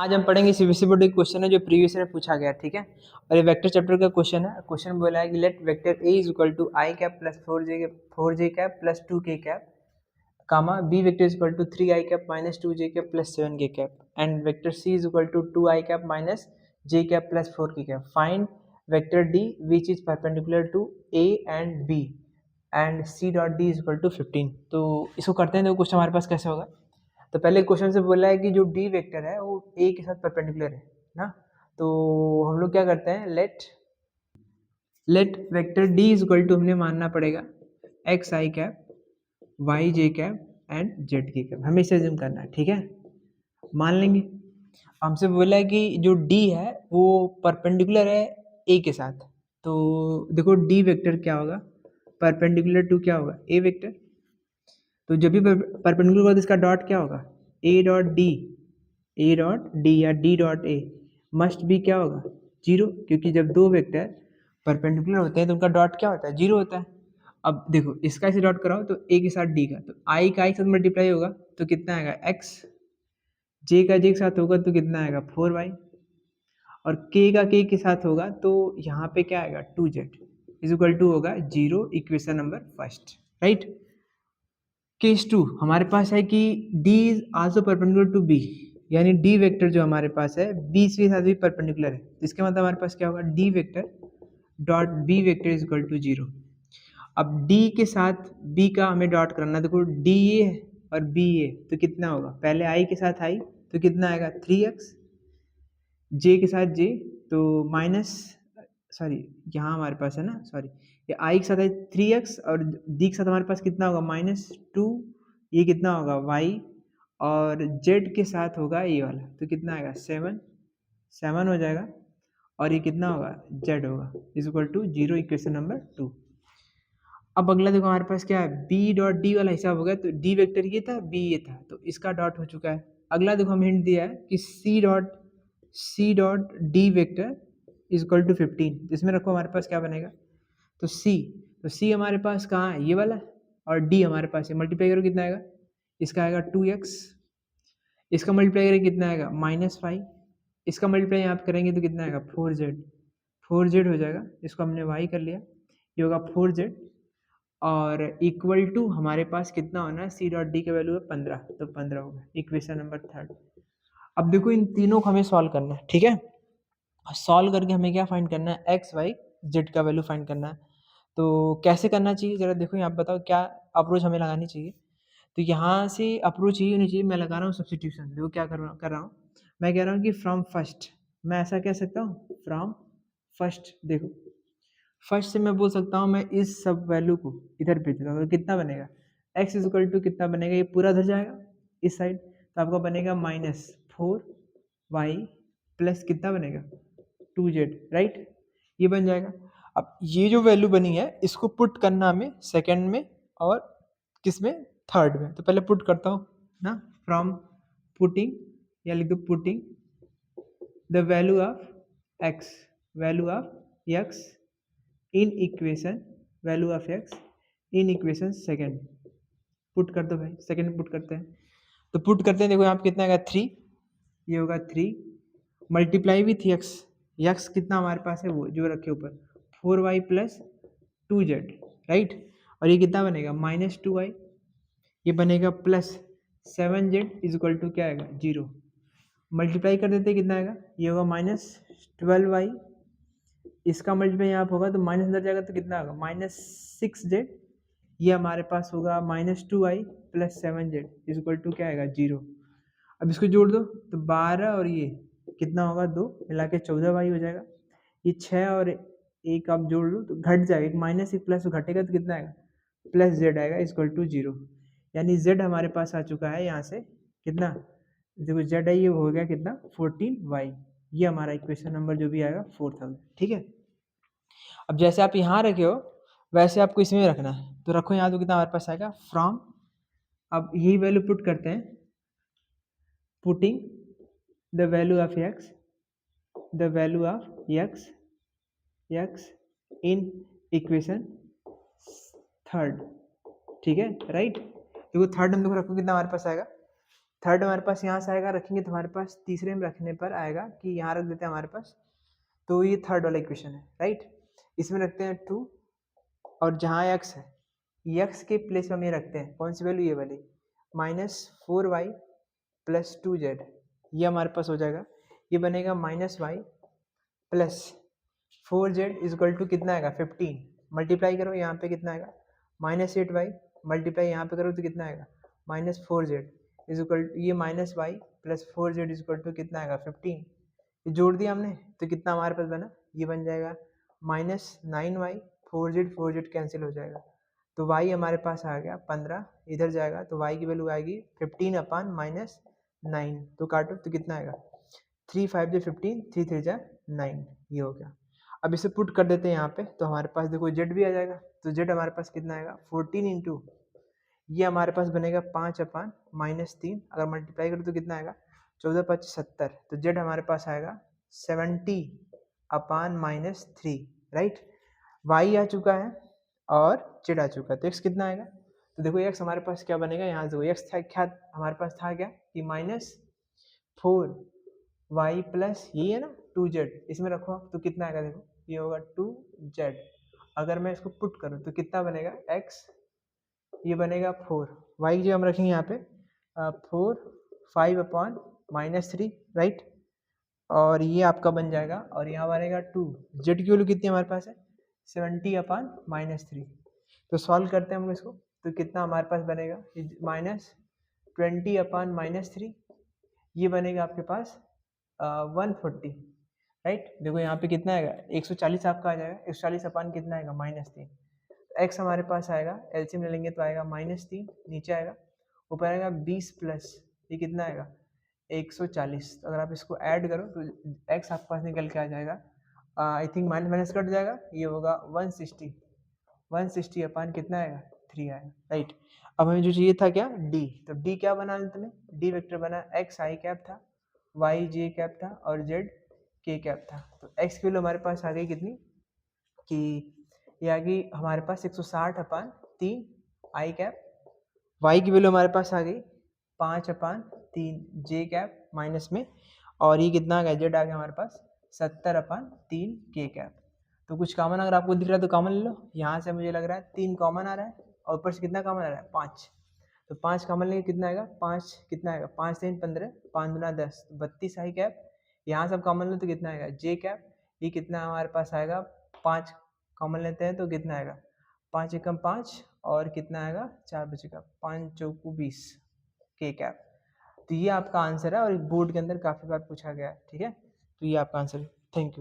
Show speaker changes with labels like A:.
A: आज हम पढ़ेंगे सीबीएसई बोर्ड एक क्वेश्चन है जो प्रीवियस ईयर पूछा गया, ठीक है। और ये वेक्टर चैप्टर का क्वेश्चन है। क्वेश्चन बोला है कि let vector A is equal to I cap plus 4j cap plus 2k cap comma B vector is equal to 3i cap minus 2j cap plus 7k cap and vector C is equal to 2i cap minus j cap plus 4k cap. Find vector D which is perpendicular to A and B and C dot D is equal to 15। तो इसको करते हैं तो question हमारे पास कैसे होगा। तो पहले क्वेश्चन से बोला है कि जो डी वेक्टर है वो ए के साथ परपेंडिकुलर है ना। तो हम लोग क्या करते हैं, let vector D is equal to हमने मानना पड़ेगा X I cap Y J cap and Z K cap, हमें इसे अज्यूम करना है, ठीक है। मान लेंगे। हमसे बोला है कि जो डी है वो परपेंडिकुलर है ए के साथ। तो देखो डी वेक्टर क्या होगा, परपेंडिकुलर टू क्या होगा, ए वेक्टर। तो जब भी परपेंडिकुलर होगा तो इसका डॉट क्या होगा, ए डॉट डी या डी डॉट ए मस्ट भी क्या होगा, जीरो, क्योंकि जब दो वेक्टर परपेंडिकुलर होते हैं तो उनका डॉट क्या होता है, जीरो होता है। अब देखो इसका इसे डॉट कराओ तो ए के साथ डी का, तो आई का आई के साथ मल्टीप्लाई होगा तो कितना आएगा एक्स, जे का जे के साथ होगा तो कितना आएगा 4y, और के का के साथ होगा तो यहाँ पे क्या आएगा 2z इज इक्वल टू होगा zero, equation number first, right. Case two हमारे पास है कि D is also perpendicular to B, यानी D वेक्टर जो हमारे पास है B के साथ भी परपेंडिकुलर है। तो इसके मतलब हमारे पास क्या होगा, D vector dot B vector is equal to zero. अब D के साथ B का हमें डॉट करना, देखो D ये है और B ये, तो कितना होगा, पहले I के साथ I तो कितना आएगा 3x, J के साथ J तो माइनस, सॉरी यहाँ हमारे पास है ना, सॉरी ये आई के साथ है 3x और डी के साथ हमारे पास कितना होगा -2, ये कितना होगा y, और z के साथ होगा ये वाला तो कितना आएगा 7 हो जाएगा, और ये कितना होगा z होगा is equal to zero, equation number 2। अब अगला देखो हमारे पास क्या है, b डॉट डी वाला हिसाब हो गया, तो d वेक्टर ये था, b ये था, तो इसका डॉट हो चुका है। अगला देखो हम हिंट दिया है कि c dot D vector is equal to 15। इसमें रखो हमारे पास क्या बनेगा, तो C हमारे पास कहाँ है, ये वाला, और D हमारे पास है, मल्टीप्लाई करो कितना आएगा, इसका आएगा 2x, इसका मल्टीप्लाई करेंगे कितना आएगा -5, इसका मल्टीप्लाई यहाँ पे करेंगे तो कितना आएगा 4z हो जाएगा, इसको हमने y कर लिया, ये होगा 4z, और इक्वल टू हमारे पास कितना होना है, C डॉट डी का वैल्यू है 15, तो 15 होगा, इक्वेशन नंबर 3। अब देखो इन तीनों को हमें सॉल्व करना है, ठीक है। सॉल्व करके हमें क्या फाइंड करना है, एक्स वाई जेड का वैल्यू फाइंड करना है। तो कैसे करना चाहिए जरा देखो, यहाँ बताओ क्या अप्रोच हमें लगानी चाहिए। तो यहाँ से अप्रोच यही होनी चाहिए, मैं लगा रहा हूँ सब्सटीट्यूशन। देखो क्या कर रहा हूँ, मैं कह रहा हूँ कि फ्रॉम फर्स्ट, मैं ऐसा कह सकता हूँ फ्रॉम फर्स्ट। देखो फर्स्ट से मैं बोल सकता हूँ मैं इस सब वैल्यू को इधर भेज दूँगा, तो कितना बनेगा x इज इक्वल टू कितना बनेगा, ये पूरा इधर जाएगा इस साइड, तो आपका बनेगा -4y प्लस कितना बनेगा 2z, राइट, ये बन जाएगा। अब ये जो वैल्यू बनी है इसको पुट करना हमें सेकंड में और किस में, थर्ड में। तो पहले पुट करता हूँ ना, फ्रॉम पुटिंग, या लिख दो putting the value of x in equation second, put कर दो भाई, सेकंड में पुट करते हैं। तो पुट करते हैं, देखो यहाँ पे कितना आएगा 3, ये होगा 3 मल्टीप्लाई विथ x कितना हमारे पास है वो जो रखे ऊपर 4y प्लस 2z, राइट, और ये कितना बनेगा -2y, ये बनेगा plus 7z is equal to क्या आएगा 0, मल्टीप्लाई कर देते कितना आएगा, ये होगा -12y, इसका मल्टीप्लाई यहाँ पे होगा तो माइनस अंदर जाएगा तो कितना होगा -6z, ये हमारे पास होगा -2y plus 7z is equal to क्या आएगा 0। अब इसको जोड़ दो तो 12 और ये कितना होगा 2 मिला के 14y हो जाएगा, ये 6 और 1 आप जोड़ लो तो घट जाएगा, एक माइनस एक प्लस घटेगा तो कितना आएगा प्लस z आएगा इक्वल टू 0, यानी z हमारे पास आ चुका है यहाँ से कितना, देखो z है ये हो गया कितना 14y, ये हमारा इक्वेशन नंबर जो भी आएगा 4th होगा, ठीक है। अब जैसे आप यहाँ रखे हो वैसे आपको इसमें रखना है, तो रखो यहाँ तो कितना हमारे पास आएगा फ्रॉम, अब यही वैल्यू पुट करते हैं, putting the value of x in equation third, ठीक है, राइट। देखो थर्ड हम देखो रखो कितना हमारे पास आएगा थर्ड हमारे पास यहाँ से आएगा, रखेंगे तो हमारे पास तीसरे में रखने पर आएगा कि यहाँ रख देते हैं हमारे पास, तो ये थर्ड वाला इक्वेशन है, राइट। इसमें रखते हैं 2 और जहाँ x है, x के प्लेस में हम ये रखते हैं कौन सी वैल्यू, ये वाली -4y + 2z, ये हमारे पास हो जाएगा। ये बनेगा -y + 4z = कितना आएगा 15, मल्टीप्लाई करो यहाँ पे कितना आएगा -8y, मल्टीप्लाई यहाँ पे करो तो कितना आएगा -4z ये -y + 4z = कितना आएगा 15, ये जोड़ दिया हमने तो कितना हमारे पास बना, ये बन जाएगा -9y, 4z कैंसिल हो जाएगा, तो y हमारे पास आ गया 15, इधर जाएगा तो y की वैल्यू आएगी 15/-9, तो काटो तो कितना आएगा 3 5 × 15, 3 3 × 9, ये हो गया। अब इसे पुट कर देते हैं यहाँ पे, तो हमारे पास देखो z भी आ जाएगा, तो z हमारे पास कितना आएगा 14 × ये हमारे पास बनेगा 5/-3, अगर मल्टीप्लाई करो तो कितना आएगा 14 5 70, तो z हमारे पास आएगा 70/-3, राइट। y आ चुका है और z आ चुका है, तो x कितना आएगा, तो देखो x हमारे पास क्या बनेगा, यहाँ देखो x था क्या हमारे पास था क्या कि -4y + यही है ना 2z, इसमें रखो तो कितना आएगा, देखो ये होगा 2z, अगर मैं इसको पुट करूँ तो कितना बनेगा x, ये बनेगा 4, y की जगह हम रखेंगे यहाँ पे 4 5/-3, राइट, और ये आपका बन जाएगा, और यहाँ बनेगा 2, z की वैल्यू कितनी हमारे पास है 70/-3, तो सॉल्व करते हैं हम इसको, तो कितना हमारे पास बनेगा -20/-3, ये बनेगा आपके पास 140, राइट। देखो यहाँ पे कितना आएगा 140 आपका आ जाएगा, 140 कितना आएगा -3, x हमारे पास आएगा, एलसीएम ले लेंगे तो आएगा -3, नीचे आएगा, ऊपर आएगा 20 प्लस ये कितना आएगा 140, तो अगर आप इसको ऐड करो तो x आपके पास निकल के आ जाएगा, आई थिंक माइनस कट जाएगा, ये होगा 160 कितना आएगा 3 आएगा, राइट। अब हमें जो चाहिए था क्या d, तो d क्या बना अंत में, d वेक्टर बना x i कैप था, y j कैप था और z k कैप था, तो x की वैल्यू हमारे पास आ गई कितनी कि ये आ गई हमारे पास 160/3 आई कैप, y की वैल्यू हमारे पास आ गई 5/3 j कैप माइनस में, और ये कितना आ गया z आ गया हमारे पास 70/3 k कैप। तो कुछ कॉमन अगर आपको दिख रहा है तो कॉमन ले लो, यहाँ से मुझे लग रहा है 3 कॉमन आ रहा है और ऊपर से कितना कॉमन आ रहा है 5, तो 5 कॉमन लेंगे कितना आएगा 5, कितना आएगा 5 3 15, 5 दूना 10, 32 आई कैप, यहाँ सब कॉमन लो तो कितना आएगा j कैप, ये कितना हमारे पास आएगा 5 कॉमन लेते हैं तो कितना आएगा 5 एकम 5 और कितना आएगा 4 बचेगा 5 चौको 20 के कैप। तो ये आपका आंसर है और बोर्ड के अंदर काफ़ी बार पूछा गया है, ठीक है, तो ये आपका आंसर है। Thank you.